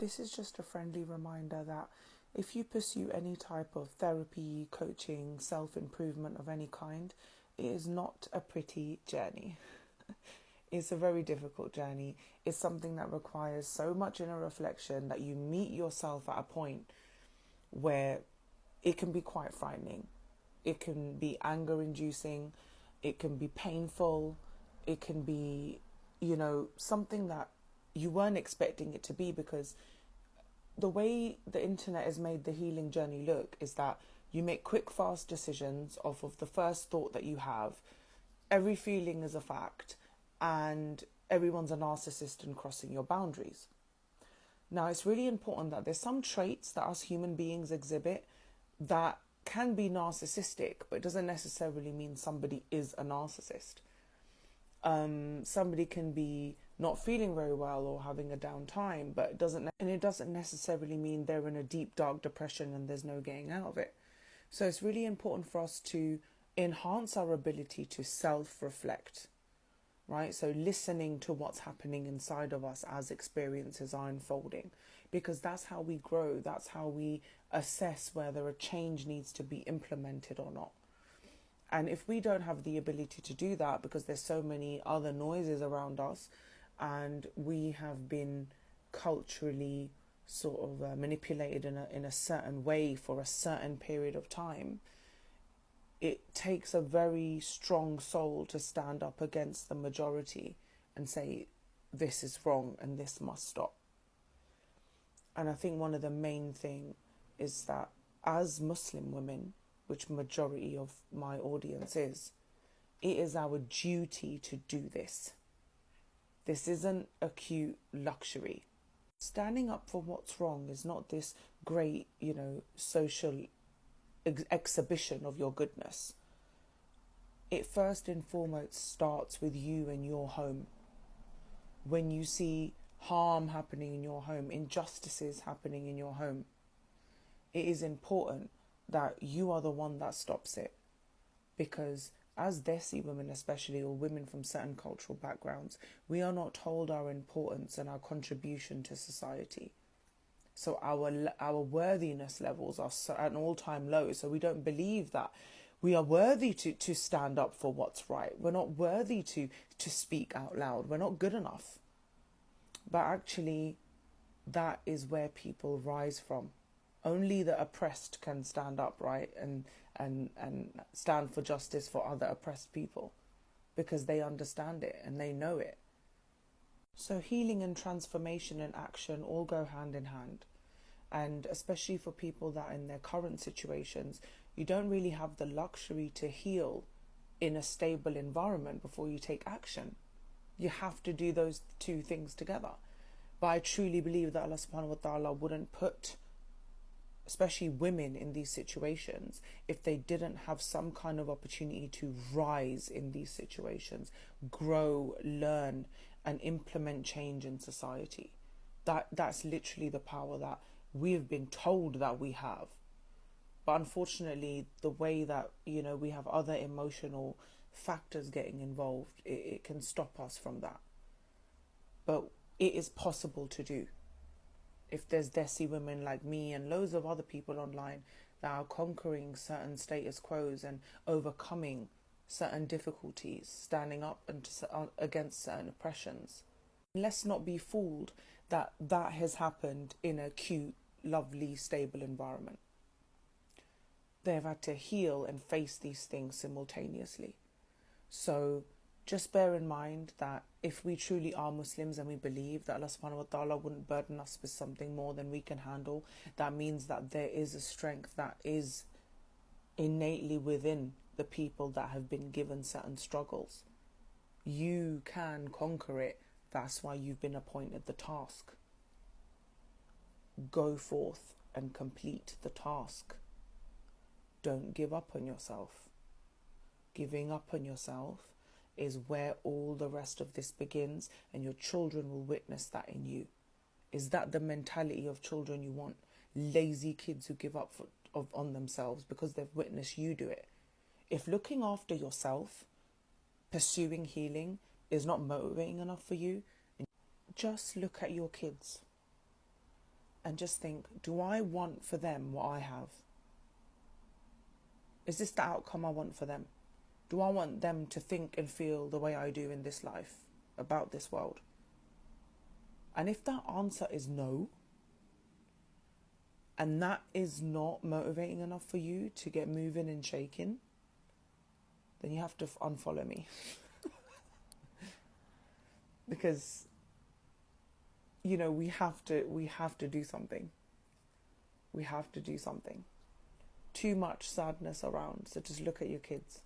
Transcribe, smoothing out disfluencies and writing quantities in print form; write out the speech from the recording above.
This is just a friendly reminder that if you pursue any type of therapy, coaching, self-improvement of any kind, it is not a pretty journey. It's a very difficult journey. It's something that requires so much inner reflection that you meet yourself at a point where it can be quite frightening. It can be anger-inducing. It can be painful. It can be, something that you weren't expecting it to be, because the way the internet has made the healing journey look is that you make quick, fast decisions off of the first thought that you have. Every feeling is a fact, and everyone's a narcissist and crossing your boundaries. Now, it's really important that there's some traits that us human beings exhibit that can be narcissistic, but it doesn't necessarily mean somebody is a narcissist. Somebody can be not feeling very well or having a down time, but it doesn't necessarily mean they're in a deep, dark depression and there's no getting out of it. So it's really important for us to enhance our ability to self-reflect, right? So listening to what's happening inside of us as experiences are unfolding, because that's how we grow. That's how we assess whether a change needs to be implemented or not. And if we don't have the ability to do that because there's so many other noises around us, and we have been culturally sort of manipulated in a certain way for a certain period of time, it takes a very strong soul to stand up against the majority and say, this is wrong and this must stop. And I think one of the main thing is that as Muslim women, which majority of my audience is, it is our duty to do this. This isn't a cute luxury. Standing up for what's wrong is not this great, social exhibition of your goodness. It first and foremost starts with you and your home. When you see harm happening in your home, injustices happening in your home, it is important that you are the one that stops it. Because as Desi women especially, or women from certain cultural backgrounds, we are not told our importance and our contribution to society. So our worthiness levels are at an all-time low. So we don't believe that we are worthy to stand up for what's right. We're not worthy to speak out loud. We're not good enough. But actually, that is where people rise from. Only the oppressed can stand up, right, and stand for justice for other oppressed people, because they understand it and they know it. So healing and transformation and action all go hand in hand. And especially for people that are in their current situations, you don't really have the luxury to heal in a stable environment before you take action. You have to do those two things together. But I truly believe that Allah subhanahu wa ta'ala wouldn't put especially women in these situations if they didn't have some kind of opportunity to rise in these situations, grow, learn, and implement change in society. That's literally the power that we've been told that we have. But unfortunately, the way that, we have other emotional factors getting involved, it can stop us from that. But it is possible to do. If there's Desi women like me and loads of other people online that are conquering certain status quos and overcoming certain difficulties, standing up against certain oppressions. Let's not be fooled that has happened in a cute, lovely, stable environment. They've had to heal and face these things simultaneously. So just bear in mind that if we truly are Muslims and we believe that Allah subhanahu wa ta'ala wouldn't burden us with something more than we can handle, that means that there is a strength that is innately within the people that have been given certain struggles. You can conquer it. That's why you've been appointed the task. Go forth and complete the task. Don't give up on yourself. Giving up on yourself is where all the rest of this begins, and your children will witness that in you. Is that the mentality of children you want? Lazy kids who give up on themselves because they've witnessed you do it. If looking after yourself, pursuing healing is not motivating enough for you, just look at your kids. and just think, do I want for them what I have? Is this the outcome I want for them? Do I want them to think and feel the way I do in this life about this world? And if that answer is no, and that is not motivating enough for you to get moving and shaking, then you have to unfollow me. Because, you know, we have to do something. We have to do something. Too much sadness around, so just look at your kids.